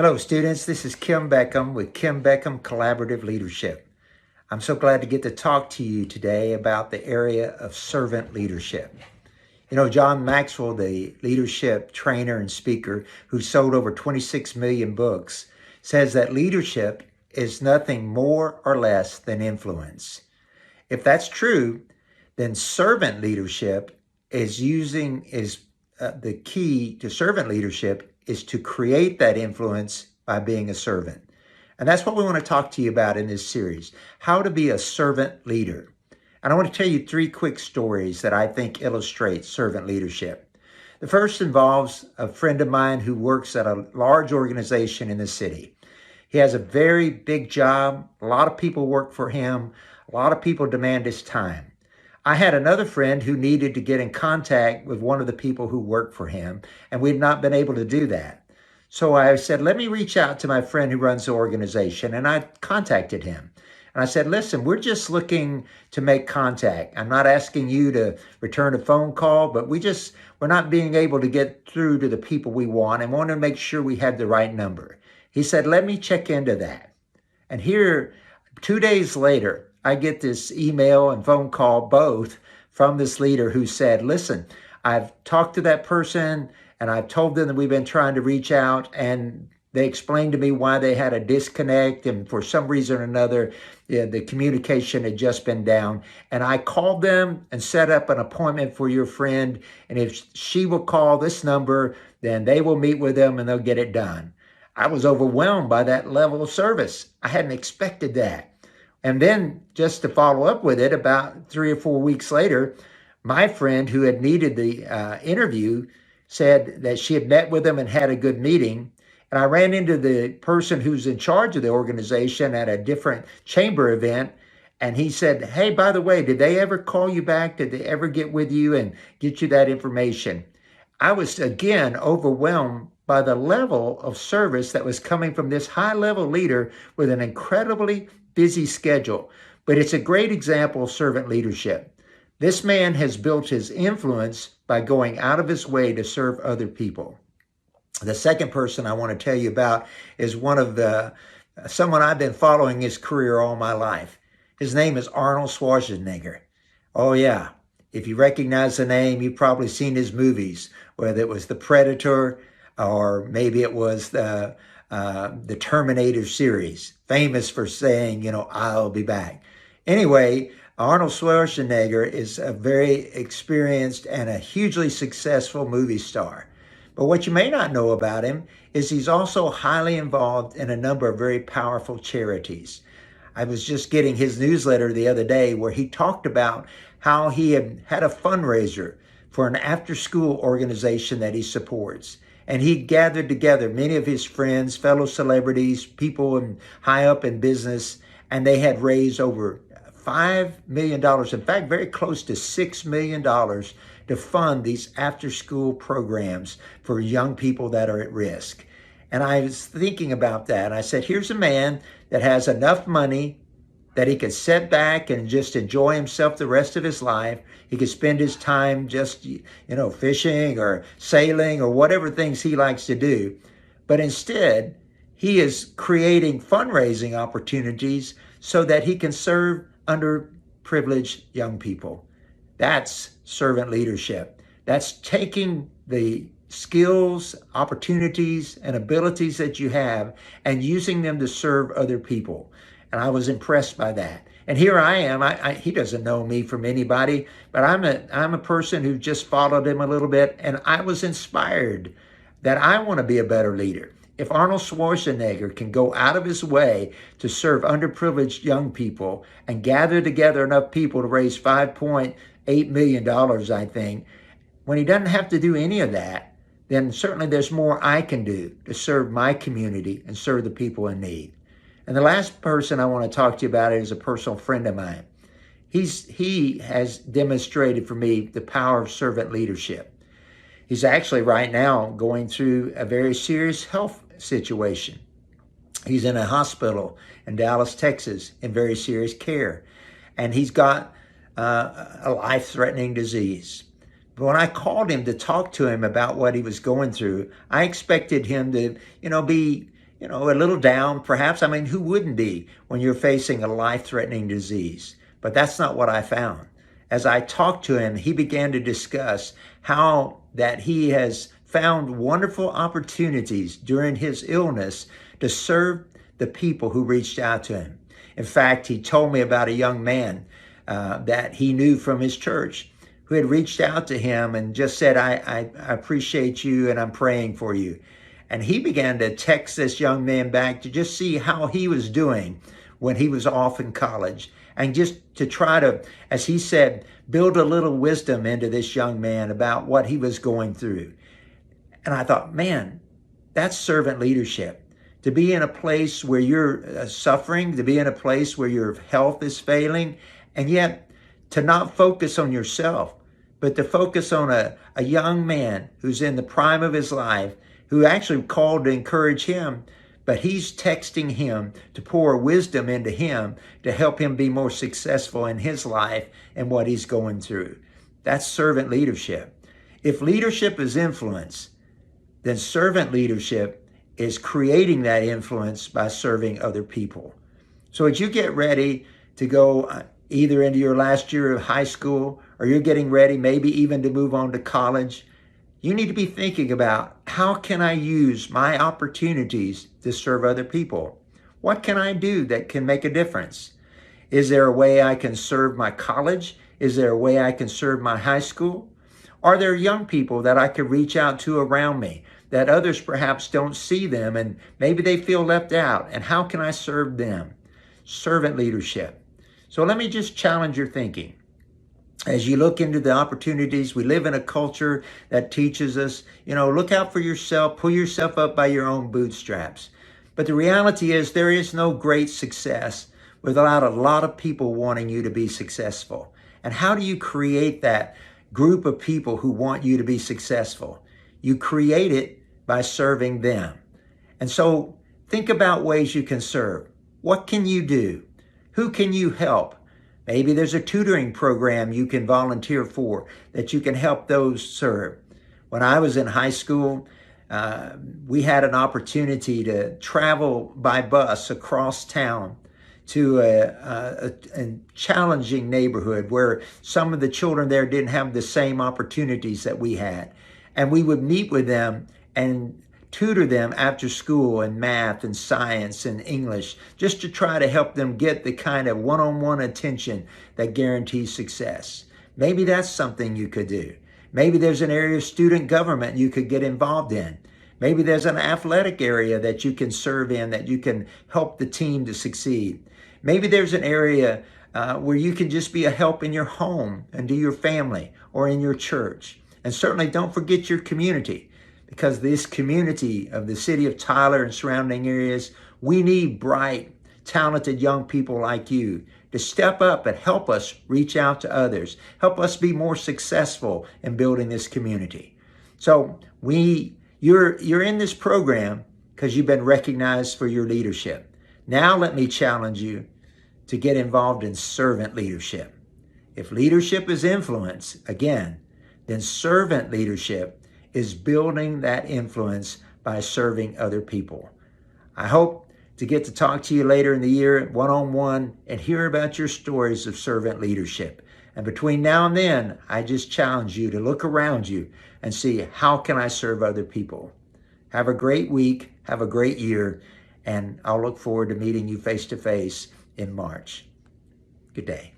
Hello, students. This is Kim Beckham with Kim Beckham Collaborative Leadership. I'm so glad to get to talk to you today about the area of servant leadership. You know, John Maxwell, the leadership trainer and speaker who sold over 26 million books, says that leadership is nothing more or less than influence. If that's true, then servant leadership the key to servant leadership is to create that influence by being a servant. And that's what we want to talk to you about in this series, how to be a servant leader. And I want to tell you 3 quick stories that I think illustrate servant leadership. The first involves a friend of mine who works at a large organization in the city. He has a very big job. A lot of people work for him. A lot of people demand his time. I had another friend who needed to get in contact with one of the people who worked for him, and we'd not been able to do that. So I said, let me reach out to my friend who runs the organization, and I contacted him. And I said, listen, we're just looking to make contact. I'm not asking you to return a phone call, but we're not being able to get through to the people we want and want to make sure we had the right number. He said, let me check into that. And here, 2 days later, I get this email and phone call both from this leader who said, listen, I've talked to that person and I've told them that we've been trying to reach out, and they explained to me why they had a disconnect, and for some reason or another, the communication had just been down. And I called them and set up an appointment for your friend. And if she will call this number, then they will meet with them and they'll get it done. I was overwhelmed by that level of service. I hadn't expected that. And then just to follow up with it, about 3 or 4 weeks later, my friend who had needed the interview said that she had met with him and had a good meeting. And I ran into the person who's in charge of the organization at a different chamber event. And he said, hey, by the way, did they ever call you back? Did they ever get with you and get you that information? I was, again, overwhelmed by the level of service that was coming from this high-level leader with an incredibly busy schedule. But it's a great example of servant leadership. This man has built his influence by going out of his way to serve other people. The second person I want to tell you about is someone I've been following his career all my life. His name is Arnold Schwarzenegger. Oh yeah, if you recognize the name, you've probably seen his movies, whether it was The Predator or maybe it was the Terminator series, famous for saying, I'll be back. Anyway, Arnold Schwarzenegger is a very experienced and a hugely successful movie star. But what you may not know about him is he's also highly involved in a number of very powerful charities. I was just getting his newsletter the other day where he talked about how he had a fundraiser for an after-school organization that he supports. And he gathered together many of his friends, fellow celebrities, people high up in business, and they had raised over $5 million, in fact, very close to $6 million to fund these after-school programs for young people that are at risk. And I was thinking about that. I said, here's a man that has enough money that he could sit back and just enjoy himself the rest of his life. He could spend his time just, fishing or sailing or whatever things he likes to do. But instead, he is creating fundraising opportunities so that he can serve underprivileged young people. That's servant leadership. That's taking the skills, opportunities, and abilities that you have and using them to serve other people. And I was impressed by that. And here I am. He doesn't know me from anybody, but I'm a person who just followed him a little bit, and I was inspired that I want to be a better leader. If Arnold Schwarzenegger can go out of his way to serve underprivileged young people and gather together enough people to raise $5.8 million, I think, when he doesn't have to do any of that, then certainly there's more I can do to serve my community and serve the people in need. And the last person I want to talk to you about is a personal friend of mine. He has demonstrated for me the power of servant leadership. He's actually right now going through a very serious health situation. He's in a hospital in Dallas, Texas, in very serious care. And he's got a life-threatening disease. But when I called him to talk to him about what he was going through, I expected him to, be a little down, perhaps. I mean, who wouldn't be when you're facing a life-threatening disease? But that's not what I found. As I talked to him, he began to discuss how that he has found wonderful opportunities during his illness to serve the people who reached out to him. In fact, he told me about a young man that he knew from his church who had reached out to him and just said, I appreciate you and I'm praying for you. And he began to text this young man back to just see how he was doing when he was off in college, and just to try to, as he said, build a little wisdom into this young man about what he was going through. And I thought, man, that's servant leadership. To be in a place where you're suffering, to be in a place where your health is failing, and yet to not focus on yourself, but to focus on a young man who's in the prime of his life, who actually called to encourage him, but he's texting him to pour wisdom into him to help him be more successful in his life and what he's going through. That's servant leadership. If leadership is influence, then servant leadership is creating that influence by serving other people. So as you get ready to go either into your last year of high school, or you're getting ready maybe even to move on to college, you need to be thinking about, how can I use my opportunities to serve other people? What can I do that can make a difference? Is there a way I can serve my college? Is there a way I can serve my high school? Are there young people that I could reach out to around me that others perhaps don't see them and maybe they feel left out? And how can I serve them? Servant leadership. So let me just challenge your thinking. As you look into the opportunities, we live in a culture that teaches us, look out for yourself, pull yourself up by your own bootstraps. But the reality is there is no great success without a lot of people wanting you to be successful. And how do you create that group of people who want you to be successful? You create it by serving them. And so think about ways you can serve. What can you do? Who can you help? Maybe there's a tutoring program you can volunteer for that you can help those serve. When I was in high school, we had an opportunity to travel by bus across town to a challenging neighborhood where some of the children there didn't have the same opportunities that we had. And we would meet with them and tutor them after school in math and science and English, just to try to help them get the kind of one-on-one attention that guarantees success. Maybe that's something you could do. Maybe there's an area of student government you could get involved in. Maybe there's an athletic area that you can serve in, that you can help the team to succeed. Maybe there's an area where you can just be a help in your home and to your family or in your church. And certainly don't forget your community. Because this community of the city of Tyler and surrounding areas, we need bright, talented young people like you to step up and help us reach out to others, help us be more successful in building this community. So you're in this program because you've been recognized for your leadership. Now let me challenge you to get involved in servant leadership. If leadership is influence, again, then servant leadership is building that influence by serving other people. I hope to get to talk to you later in the year one-on-one and hear about your stories of servant leadership. And between now and then, I just challenge you to look around you and see, how can I serve other people? Have a great week, have a great year, and I'll look forward to meeting you face to face in March. Good day.